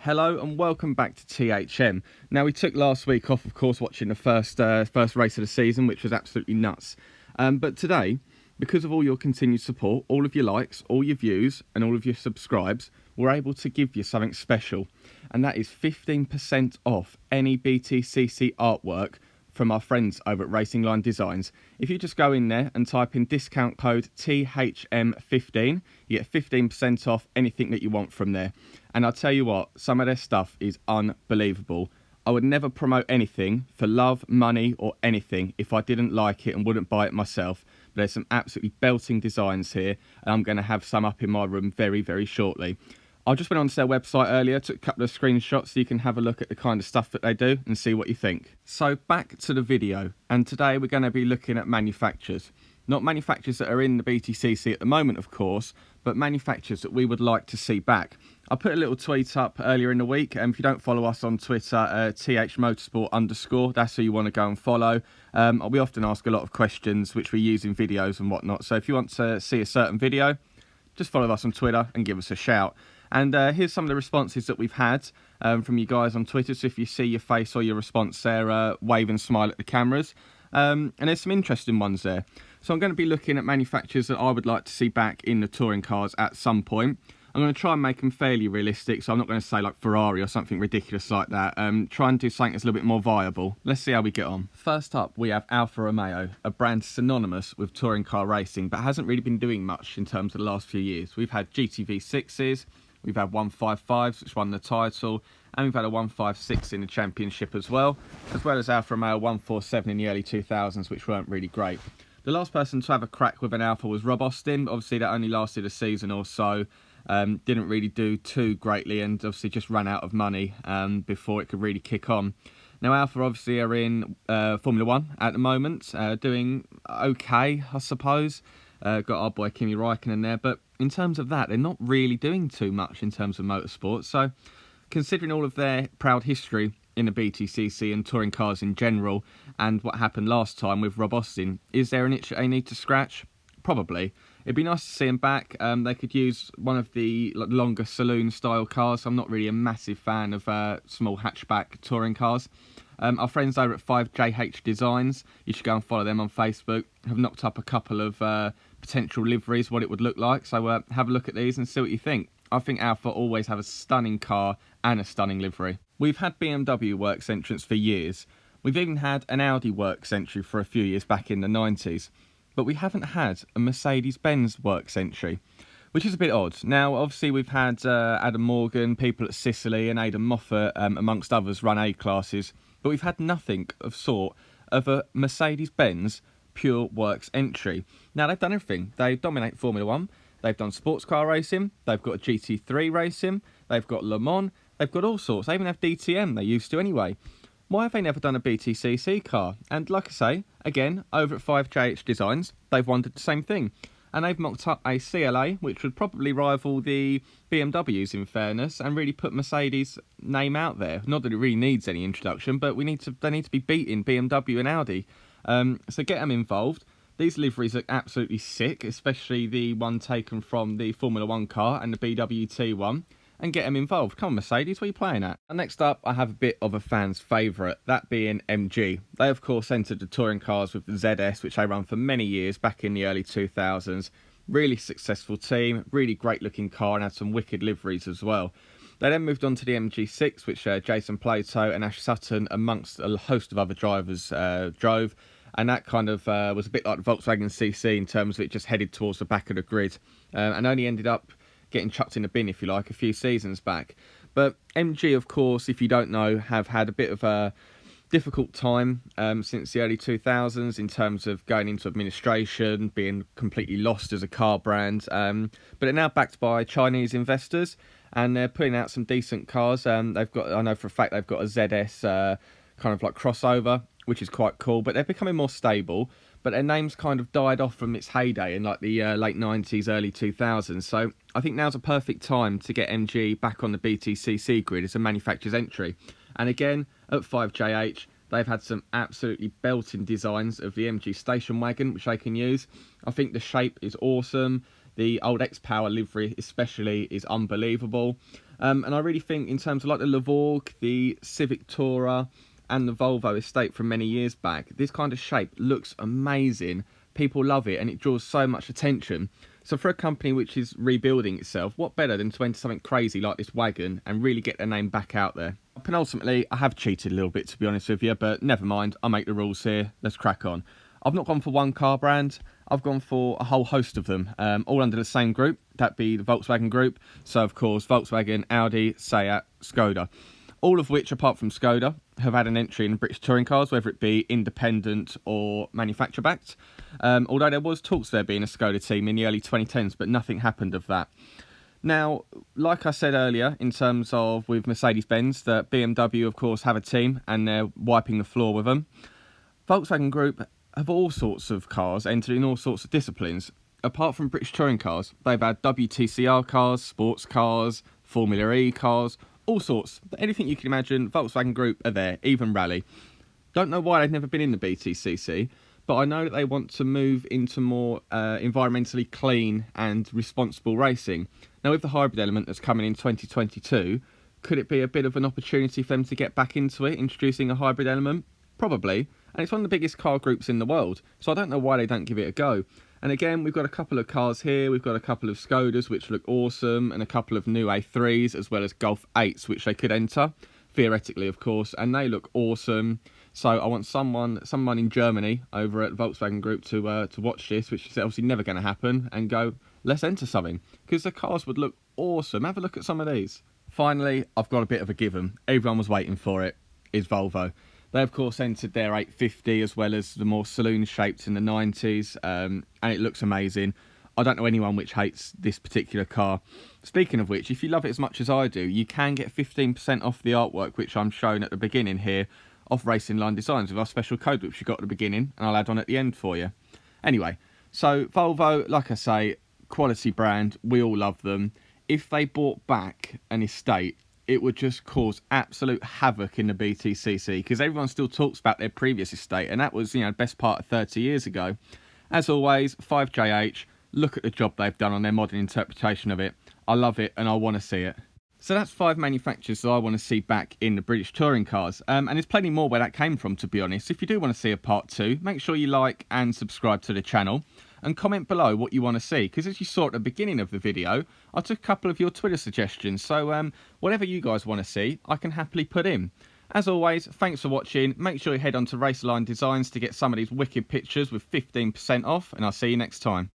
Hello and welcome back to THM. Now we took last week off, of course, watching the first race of the season, which was absolutely nuts. But today, because of all your continued support, all of your likes, all your views and all of your subscribes, we're able to give you something special. And that is 15% off any Btcc artwork from our friends over at Racing Line Designs. If you just go in there and type in discount code THM15, you get 15% off anything that you want from there. And I'll tell you what, some of their stuff is unbelievable. I would never promote anything for love, money or anything if I didn't like it and wouldn't buy it myself. But there's some absolutely belting designs here, and I'm going to have some up in my room very, very shortly. I just went onto their website earlier, took a couple of screenshots so you can have a look at the kind of stuff that they do and see what you think. So back to the video, and today we're going to be looking at manufacturers. Not manufacturers that are in the Btcc at the moment, of course, but manufacturers that we would like to see back. I put a little tweet up earlier in the week, and if you don't follow us on Twitter, thmotorsport_, that's who you want to go and follow. We often ask a lot of questions which we use in videos and whatnot, so if you want to see a certain video, just follow us on Twitter and give us a shout. And here's some of the responses that we've had from you guys on Twitter. So if you see your face or your response there, wave and smile at the cameras. And there's some interesting ones there. So I'm going to be looking at manufacturers that I would like to see back in the touring cars at some point. I'm going to try and make them fairly realistic, so I'm not going to say like Ferrari or something ridiculous like that. Try and do something that's a little bit more viable. Let's see how we get on. First up, we have Alfa Romeo, a brand synonymous with touring car racing, but hasn't really been doing much in terms of the last few years. We've had GTV6s, we've had 155s, which won the title, and we've had a 156 in the championship as well as Alfa Romeo 147 in the early 2000s, which weren't really great. The last person to have a crack with an Alfa was Rob Austin. Obviously, that only lasted a season or so. Didn't really do too greatly, and obviously just ran out of money before it could really kick on. Now, Alfa obviously are in Formula 1 at the moment, doing okay, I suppose. Got our boy Kimi Räikkönen there, but in terms of that, they're not really doing too much in terms of motorsport. So, considering all of their proud history in the Btcc and touring cars in general, and what happened last time with Rob Austin, is there an itch they need to scratch? Probably. It'd be nice to see them back. They could use one of the longer saloon style cars. I'm not really a massive fan of small hatchback touring cars. Our friends over at 5JH Designs, you should go and follow them on Facebook, have knocked up a couple of potential liveries, what it would look like. So have a look at these and see what you think. I think Alfa always have a stunning car and a stunning livery. We've had BMW works entrance for years. We've even had an Audi works entry for a few years back in the 90s. But we haven't had a Mercedes-Benz works entry, which is a bit odd. Now, obviously, we've had Adam Morgan, people at Sicily and Aidan Moffat, amongst others, run A-classes. But we've had nothing of sort of a Mercedes-Benz pure works entry. Now, they've done everything. They dominate Formula 1. They've done sports car racing. They've got a GT3 racing. They've got Le Mans. They've got all sorts. They even have DTM. They used to anyway. Why have they never done a Btcc car? And like I say, again, over at 5JH Designs, they've wondered the same thing. And they've mocked up a CLA, which would probably rival the BMWs in fairness, and really put Mercedes' name out there. Not that it really needs any introduction, but they need to be beating BMW and Audi. So get them involved. These liveries look absolutely sick, especially the one taken from the Formula 1 car and the BWT one. And get them involved. Come on, Mercedes, what are you playing at? And next up, I have a bit of a fan's favourite, that being MG. They, of course, entered the touring cars with the ZS, which they run for many years back in the early 2000s. Really successful team, really great-looking car, and had some wicked liveries as well. They then moved on to the MG6, which Jason Plato and Ash Sutton, amongst a host of other drivers, drove. And that kind of was a bit like the Volkswagen CC in terms of it just headed towards the back of the grid. And only ended up getting chucked in the bin, if you like, a few seasons back. But MG, of course, if you don't know, have had a bit of a difficult time since the early 2000s in terms of going into administration, being completely lost as a car brand. But they're now backed by Chinese investors, and they're putting out some decent cars. They've got, I know for a fact, they've got a ZS kind of like crossover, which is quite cool, but they're becoming more stable. But their name's kind of died off from its heyday in like the late 90s, early 2000s. So I think now's a perfect time to get MG back on the Btcc grid as a manufacturer's entry. And again, at 5JH, they've had some absolutely belting designs of the MG station wagon, which they can use. I think the shape is awesome. The old X-Power livery especially is unbelievable. And I really think in terms of like the Levorg, the Civic Tourer and the Volvo estate from many years back, this kind of shape looks amazing. People love it and it draws so much attention. So for a company which is rebuilding itself, what better than to enter something crazy like this wagon and really get their name back out there? Penultimately, I have cheated a little bit, to be honest with you, but never mind, I make the rules here, let's crack on. I've not gone for one car brand, I've gone for a whole host of them, all under the same group, that be the Volkswagen group. So of course, Volkswagen, Audi, Seat, Skoda. All of which, apart from Skoda, have had an entry in British touring cars, whether it be independent or manufacturer-backed. Although there was talks there being a Skoda team in the early 2010s, but nothing happened of that. Now, like I said earlier, in terms of with Mercedes-Benz, that BMW, of course, have a team and they're wiping the floor with them. Volkswagen Group have all sorts of cars entered in all sorts of disciplines. Apart from British touring cars, they've had WTCR cars, sports cars, Formula E cars, all sorts. Anything you can imagine, Volkswagen Group are there, even rally. Don't know why they've never been in the Btcc, but I know that they want to move into more environmentally clean and responsible racing. Now, with the hybrid element that's coming in 2022, could it be a bit of an opportunity for them to get back into it, introducing a hybrid element? Probably. And it's one of the biggest car groups in the world, so I don't know why they don't give it a go. And again, we've got a couple of cars here, we've got a couple of Skodas which look awesome, and a couple of new A3s, as well as Golf 8s which they could enter, theoretically of course, and they look awesome. So I want someone in Germany over at Volkswagen Group to watch this, which is obviously never going to happen, and go, let's enter something, because the cars would look awesome. Have a look at some of these. Finally, I've got a bit of a given. Everyone was waiting for it, is Volvo. They, of course, entered their 850 as well as the more saloon-shaped in the 90s, and it looks amazing. I don't know anyone which hates this particular car. Speaking of which, if you love it as much as I do, you can get 15% off the artwork, which I'm showing at the beginning here, off Racing Line Designs with our special code, which you got at the beginning, and I'll add on at the end for you. Anyway, so Volvo, like I say, quality brand, we all love them. If they bought back an estate, it would just cause absolute havoc in the Btcc, because everyone still talks about their previous estate, and that was, you know, best part of 30 years ago. As always, 5JH, look at the job they've done on their modern interpretation of it. I love it and I want to see it. So that's 5 manufacturers that I want to see back in the British touring cars, and there's plenty more where that came from, to be honest. If you do want to see a part 2, make sure you like and subscribe to the channel, and comment below what you want to see, because as you saw at the beginning of the video, I took a couple of your Twitter suggestions, so whatever you guys want to see, I can happily put in. As always, thanks for watching. Make sure you head on to Raceline Designs to get some of these wicked pictures with 15% off, and I'll see you next time.